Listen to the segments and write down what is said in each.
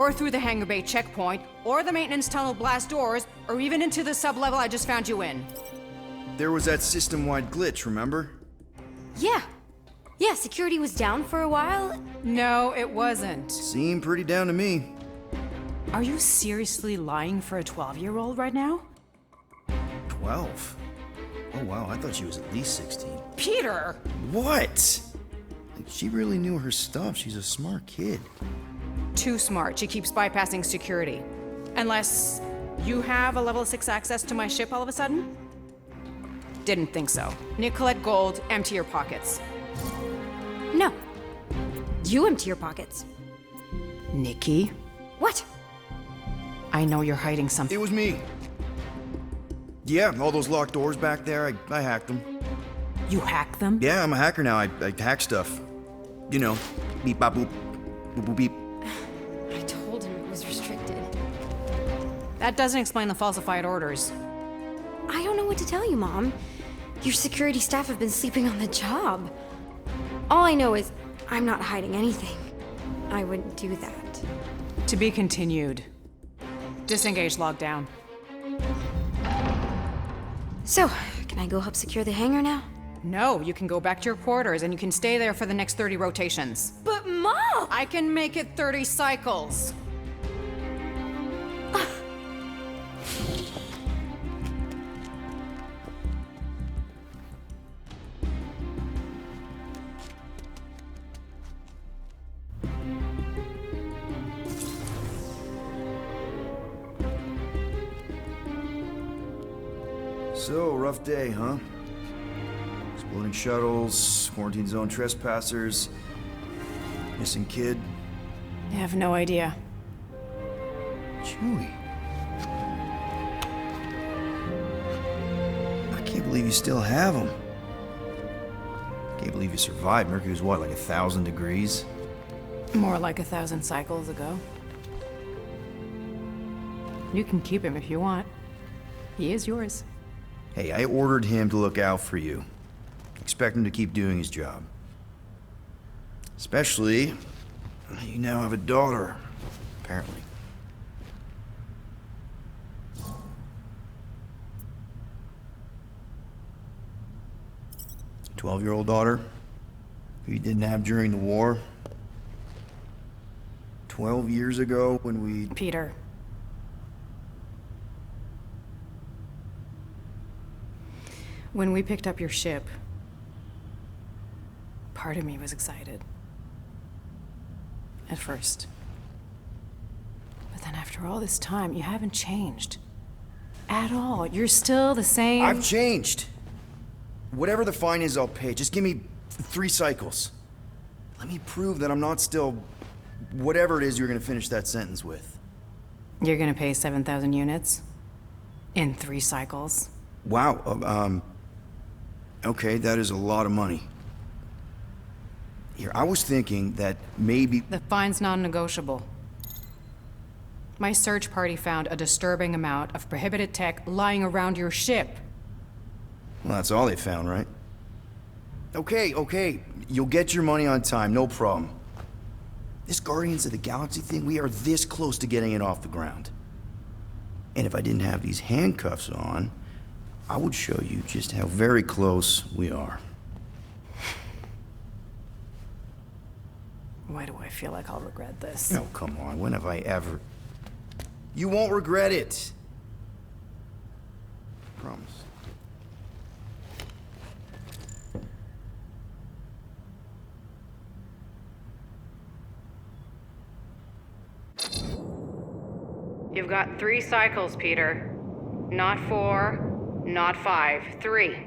or through the hangar bay checkpoint, or the maintenance tunnel blast doors, or even into the sub-level I just found you in. There was that system-wide glitch, remember? Yeah. Yeah, security was down for a while. No, it wasn't. Seemed pretty down to me. Are you seriously lying for a 12-year-old right now? 12? Oh wow, I thought she was at least 16. Peter! What? She really knew her stuff. She's a smart kid. Too smart. She keeps bypassing security. Unless you have a level 6 access to my ship all of a sudden? Didn't think so. Nick, collect gold, empty your pockets. No. You empty your pockets. Nikki? What? I know you're hiding something. It was me. Yeah, all those locked doors back there, I hacked them. You hack them? Yeah, I'm a hacker now. I hack stuff. You know, beep bop boop, boop boop beep. I told him it was restricted. That doesn't explain the falsified orders. I don't know what to tell you, Mom. Your security staff have been sleeping on the job. All I know is I'm not hiding anything. I wouldn't do that. To be continued. Disengage lockdown. So, can I go help secure the hangar now? No, you can go back to your quarters and you can stay there for the next 30 rotations. But Mom! I can make it 30 cycles. So, rough day, huh? Exploding shuttles, quarantine zone trespassers, missing kid. I have no idea. Chewie. I can't believe you still have him. Can't believe you survived. Mercury was what, like 1,000 degrees? More like 1,000 cycles ago. You can keep him if you want. He is yours. Hey, I ordered him to look out for you. Expect him to keep doing his job. Especially, you now have a daughter, apparently. 12-year-old daughter, who you didn't have during the war. 12 years ago when we... Peter. When we picked up your ship, part of me was excited. At first. But then after all this time, you haven't changed. At all. You're still the same... I've changed. Whatever the fine is, I'll pay. Just give me 3 cycles. Let me prove that I'm not still... whatever it is you're gonna finish that sentence with. You're gonna pay 7,000 units? In 3 cycles? Wow, okay, that is a lot of money. Here, I was thinking that maybe... The fine's non-negotiable. My search party found a disturbing amount of prohibited tech lying around your ship. Well, that's all they found, right? Okay, you'll get your money on time, no problem. This Guardians of the Galaxy thing, we are this close to getting it off the ground. And if I didn't have these handcuffs on, I would show you just how very close we are. Why do I feel like I'll regret this? Oh, come on, when have I ever... You won't regret it. Promise. You've got 3 cycles, Peter. Not 4, not 5, 3.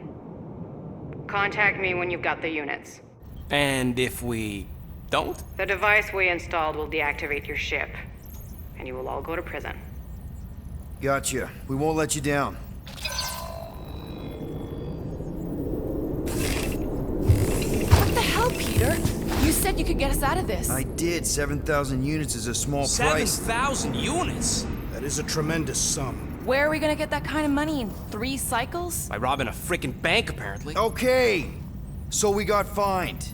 Contact me when you've got the units. And if we don't? The device we installed will deactivate your ship, and you will all go to prison. Gotcha. We won't let you down. What the hell, Peter? You said you could get us out of this. I did. 7,000 units is a small price. 7,000 units? That is a tremendous sum. Where are we gonna get that kind of money in 3 cycles? By robbing a frickin' bank, apparently. Okay, so we got fined.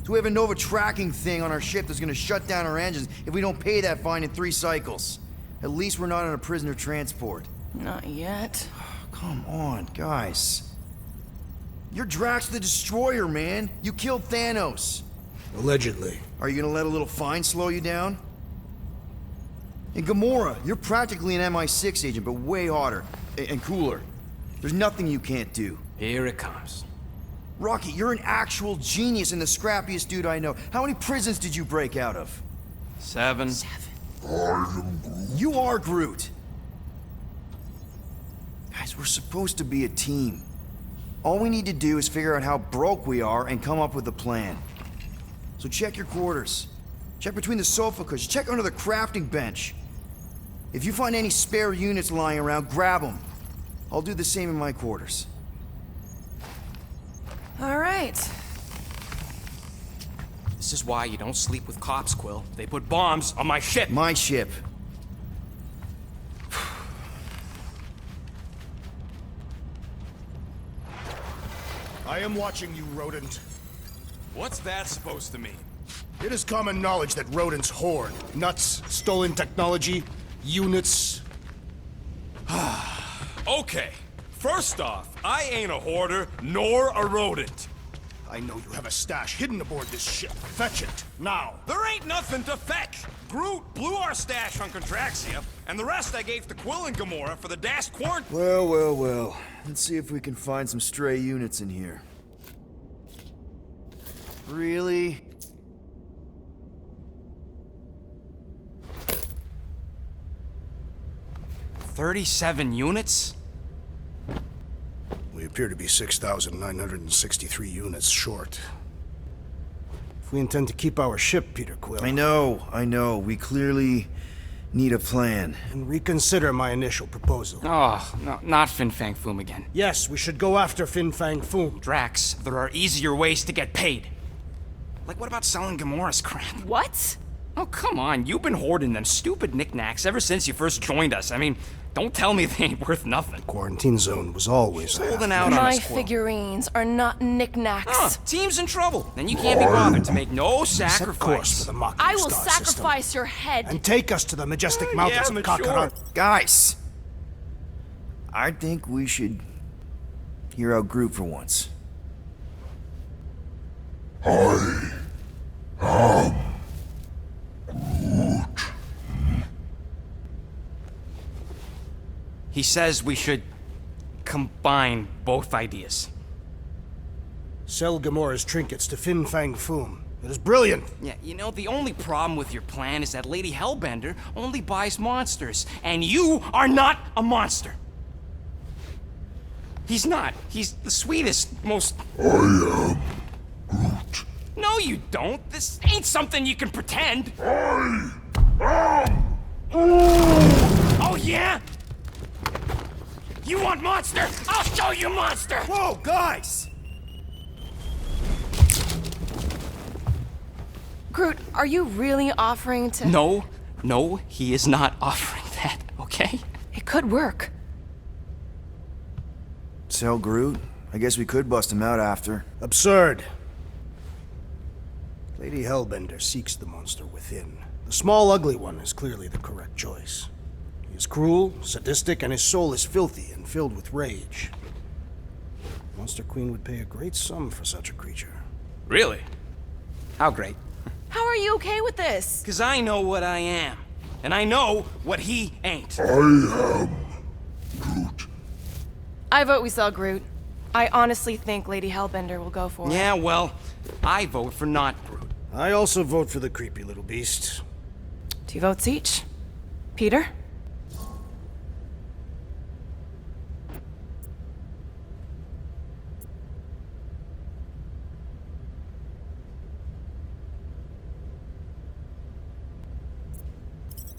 So we have a Nova tracking thing on our ship that's gonna shut down our engines if we don't pay that fine in 3 cycles. At least we're not on a prisoner transport. Not yet. Come on, guys. You're Drax the Destroyer, man. You killed Thanos. Allegedly. Are you gonna let a little fine slow you down? And Gamora, you're practically an MI6 agent, but way hotter and cooler. There's nothing you can't do. Here it comes. Rocky, you're an actual genius and the scrappiest dude I know. How many prisons did you break out of? 7. You are Groot. Guys, we're supposed to be a team. All we need to do is figure out how broke we are and come up with a plan. So check your quarters. Check between the sofa cushions. Check under the crafting bench. If you find any spare units lying around, grab them. I'll do the same in my quarters. All right. This is why you don't sleep with cops, Quill. They put bombs on my ship. My ship. I am watching you, rodent. What's that supposed to mean? It is common knowledge that rodents hoard nuts, stolen technology, units. Okay, first off, I ain't a hoarder nor a rodent. I know you have a stash hidden aboard this ship. Fetch it, now. There ain't nothing to fetch. Groot blew our stash on Contraxia, and the rest I gave to Quill and Gamora for the dash quarantine. Well. Let's see if we can find some stray units in here. Really? $37 units? We appear to be 6,963 units short. If we intend to keep our ship, Peter Quill, I know. We clearly need a plan. and reconsider my initial proposal. Oh, no, not Fin Fang Foom again. Yes, we should go after Fin Fang Foom. Drax, there are easier ways to get paid. Like, what about selling Gamora's crap? What? Oh, come on. You've been hoarding them stupid knickknacks ever since you first joined us. I mean, don't tell me they ain't worth nothing. Quarantine zone was always Holding out on My us, Quill. figurines are not knickknacks. Huh, team's in trouble. Then you can't be bothered to make no Set course for sacrifice. the Mocking I will Star system, sacrifice your head. and take us to the majestic mountains yeah, of but sure. Kakaran. Guys! I think we should hear out Groot for once. He says we should combine both ideas. Sell Gamora's trinkets to Fin Fang Foom. It is brilliant. Yeah, you know, the only problem with your plan is that Lady Hellbender only buys monsters, and you are not a monster. He's not. He's the sweetest, most... I am Groot. No, you don't. This ain't something you can pretend. Oh, yeah? You want monster? I'll show you monster! Whoa, guys! Groot, are you really offering to... No, he is not offering that, okay? It could work. Sell Groot? I guess we could bust him out after. Absurd. Lady Hellbender seeks the monster within. The small, ugly one is clearly the correct choice. He is cruel, sadistic, and his soul is filthy and filled with rage. Monster Queen would pay a great sum for such a creature. Really? How great? How are you okay with this? Because I know what I am. And I know what he ain't. I vote we sell Groot. I honestly think Lady Hellbender will go for it. Yeah, well, I vote for not Groot. I also vote for the creepy little beast. 2 votes each. Peter?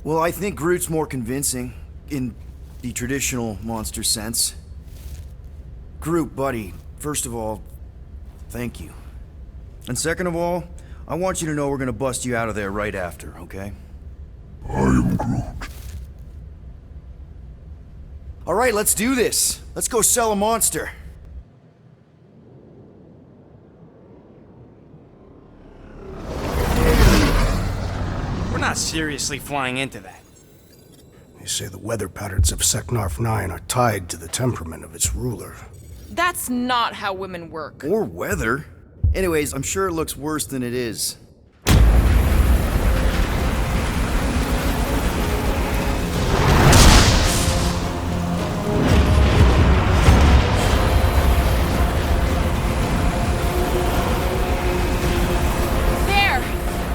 Well, I think Groot's more convincing, in the traditional monster sense. Groot, buddy, first of all, thank you. And second of all, I want you to know we're gonna bust you out of there right after, okay? I am Groot. All right, let's do this. Let's go sell a monster. seriously flying into that. They say the weather patterns of Seknarf 9 are tied to the temperament of its ruler. That's not how women work. Or weather. Anyways, I'm sure it looks worse than it is. There!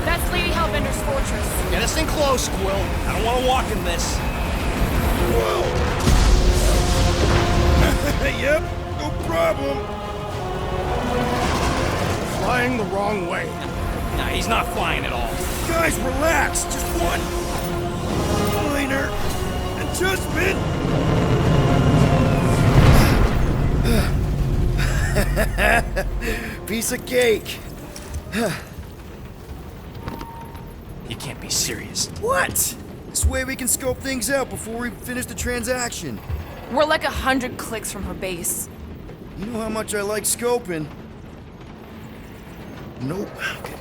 That's Lady Hellbender's fortress. Get us in close, Quill. I don't want to walk in this. Yep, no problem. Flying the wrong way. Nah, he's not flying at all. Guys, relax. Just one minor adjustment. Piece of cake. You can't be serious. What? This way we can scope things out before we finish the transaction. We're like 100 clicks from her base. You know how much I like scoping. Nope. Okay.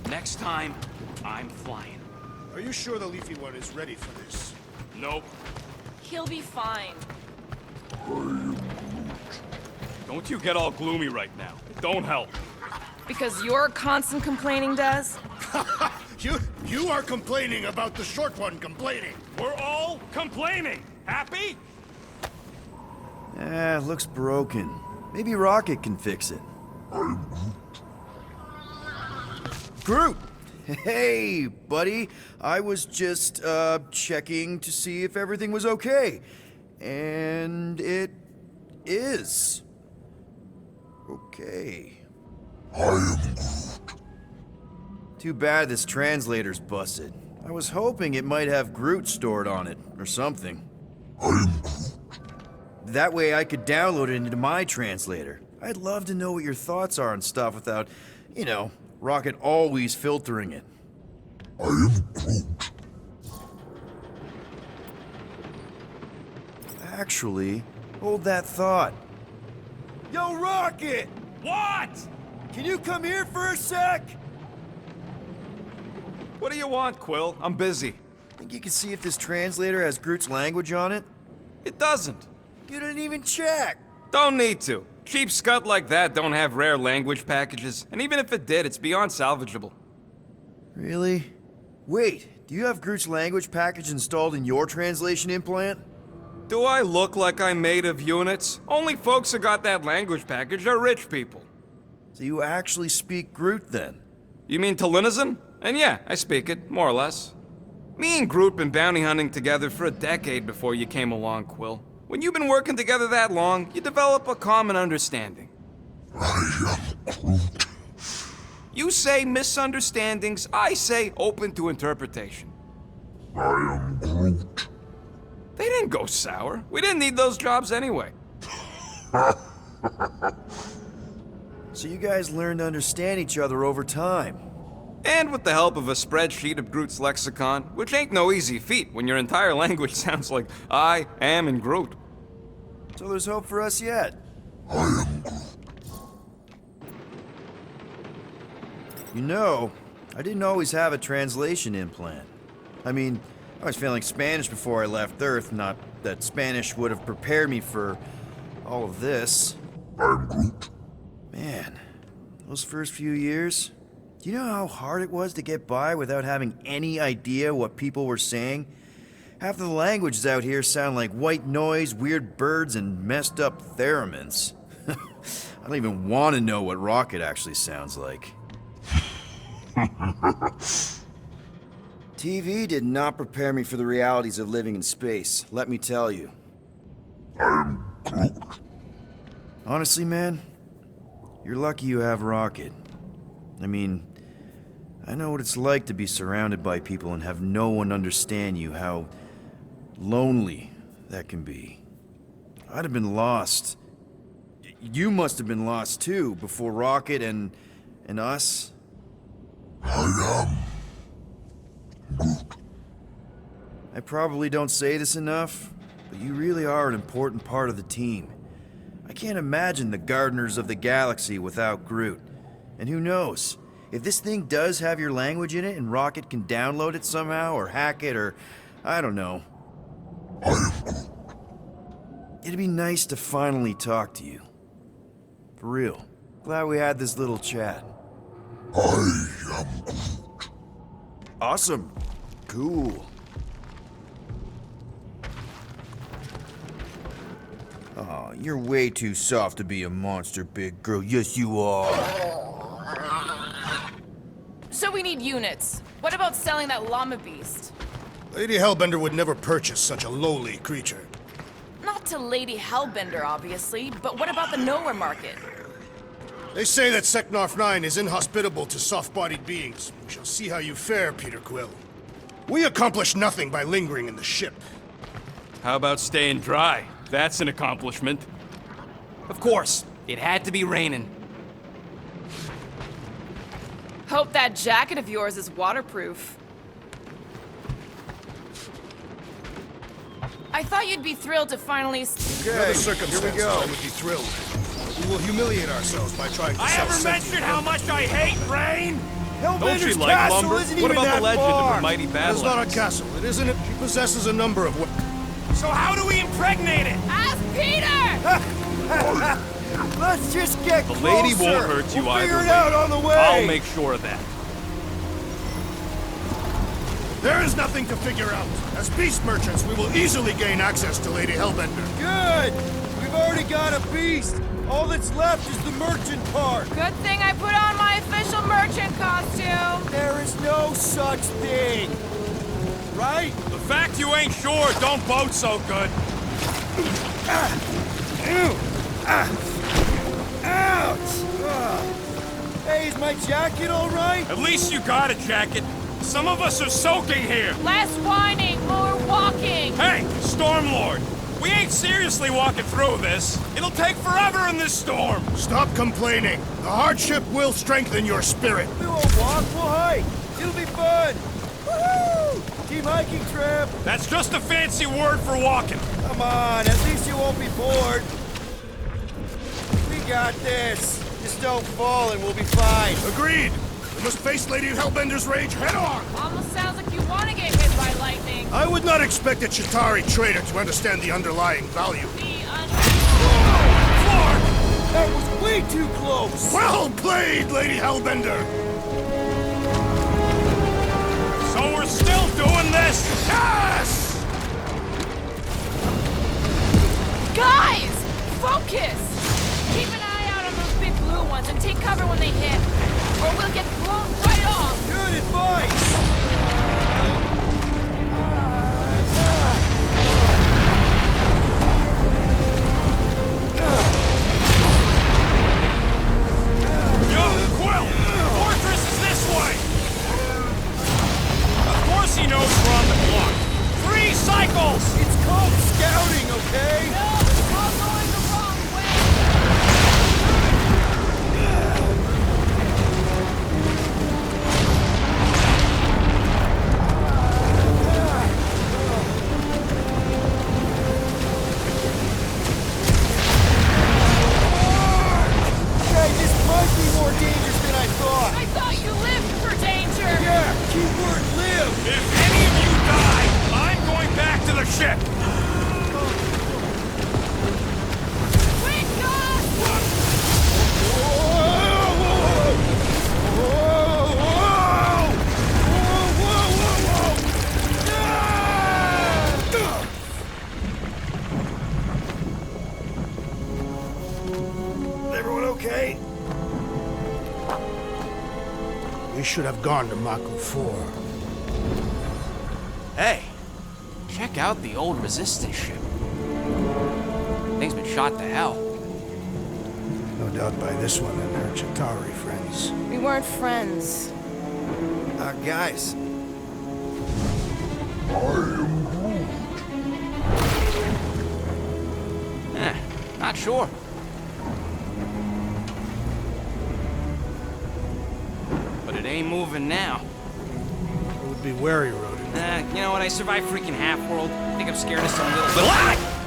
Next time, I'm flying. Are you sure the Leafy One is ready for this? Nope. He'll be fine. Don't you get all gloomy right now. It don't help. Because you're constant complaining, Des? You are complaining about the short one complaining. We're all complaining. Happy? Looks broken. Maybe Rocket can fix it. Groot! Hey, buddy. I was just, checking to see if everything was okay. And it is. Okay. Too bad this translator's busted. I was hoping it might have Groot stored on it, or something. That way I could download it into my translator. I'd love to know what your thoughts are on stuff without, you know, Rocket always filtering it. Actually, hold that thought. Yo, Rocket! What? Can you come here for a sec? What do you want, Quill? I'm busy. Think you can see if this translator has Groot's language on it? It doesn't. You didn't even check. Don't need to. Cheap scut like that don't have rare language packages, and even if it did, it's beyond salvageable. Really? Wait, do you have Groot's language package installed in your translation implant? Do I look like I'm made of units? Only folks who got that language package are rich people. So you actually speak Groot then? You mean Talinisan? And yeah, I speak it, more or less. Me and Groot been bounty hunting together for a decade before you came along, Quill. When you've been working together that long, you develop a common understanding. You say misunderstandings, I say open to interpretation. They didn't go sour. We didn't need those jobs anyway. So you guys learned to understand each other over time. And with the help of a spreadsheet of Groot's lexicon, which ain't no easy feat when your entire language sounds like I am in Groot. So there's hope for us yet. You know, I didn't always have a translation implant. I mean, I was failing Spanish before I left Earth, not that Spanish would have prepared me for all of this. Man, those first few years, do you know how hard it was to get by without having any idea what people were saying? Half of the languages out here sound like white noise, weird birds, and messed up theremins. I don't even want to know what Rocket actually sounds like. TV did not prepare me for the realities of living in space, let me tell you. Honestly, man, you're lucky you have Rocket. I mean, I know what it's like to be surrounded by people and have no one understand you, how lonely that can be. I'd have been lost. You must have been lost too, before Rocket and us. I probably don't say this enough, but you really are an important part of the team. I can't imagine the Gardeners of the Galaxy without Groot. And who knows? If this thing does have your language in it and Rocket can download it somehow or hack it or... I don't know. It'd be nice to finally talk to you. For real. Glad we had this little chat. I am Groot. Awesome. Cool. Aw, you're way too soft to be a monster, big girl. Yes, you are. So we need units. What about selling that llama beast? Lady Hellbender would never purchase such a lowly creature. Not to Lady Hellbender, obviously, but what about the nowhere market? They say that Seknarf 9 is inhospitable to soft-bodied beings. We shall see how you fare, Peter Quill. We accomplish nothing by lingering in the ship. How about staying dry? That's an accomplishment. Of course, it had to be raining. Hope that jacket of yours is waterproof. I thought you'd be thrilled to finally In other circumstances, I would be thrilled. We will humiliate ourselves by trying to I sell ever sentient mentioned how much I hate rain? Don't you like lumber? What about the legend of the mighty It is battle? not a castle, it isn't it? She possesses a number of So how do we impregnate it? Ask Peter! Let's just get The closer. lady won't hurt you we'll either figure it way. out on the way. I'll make sure of that. There is nothing to figure out. As beast merchants, we will easily gain access to Lady Hellbender. Good. We've already got a beast. All that's left is the merchant part. Good thing I put on my official merchant costume. There is no such thing. Right? The fact you ain't sure don't bode so good. Ouch! Hey, is my jacket all right? At least you got a jacket. Some of us are soaking here. Less whining, more walking. Hey, Stormlord. We ain't seriously walking through this. It'll take forever in this storm. Stop complaining. The hardship will strengthen your spirit. We won't walk, we'll hike. It'll be fun. Woohoo! Team hiking trip. That's just a fancy word for walking. Come on, at least you won't be bored. We got this. Just don't fall and we'll be fine. Agreed. We must face Lady Hellbender's rage head on. Almost sounds like you want to get hit by lightning. I would not expect a Chitauri trader to understand the underlying value. That was way too close. Well played, Lady Hellbender. So we're still doing this? Yes! Guys, focus! Keep an eye out on those big blue ones and take cover when they hit, or we'll get blown right off. Good advice. Yo, Quill! The fortress is this way! Of course he knows we're on the clock. 3 cycles! It's called scouting, okay? No, it's all going the wrong way. Hey, this might be more dangerous than I thought. I thought you lived for danger. Yeah, keyword live. If any of you die, I'm going back to the ship! Quick, Gus! Everyone okay? We should have gone to Maku 4. Hey, check out the old Resistance ship. Thing's been shot to hell. No doubt by this one and her Chitauri friends. We weren't friends. Guys. Not sure. But it ain't moving now. I would be wary, Rhodey. You know what? I survived freaking Half-World. I think I'm scared of some little...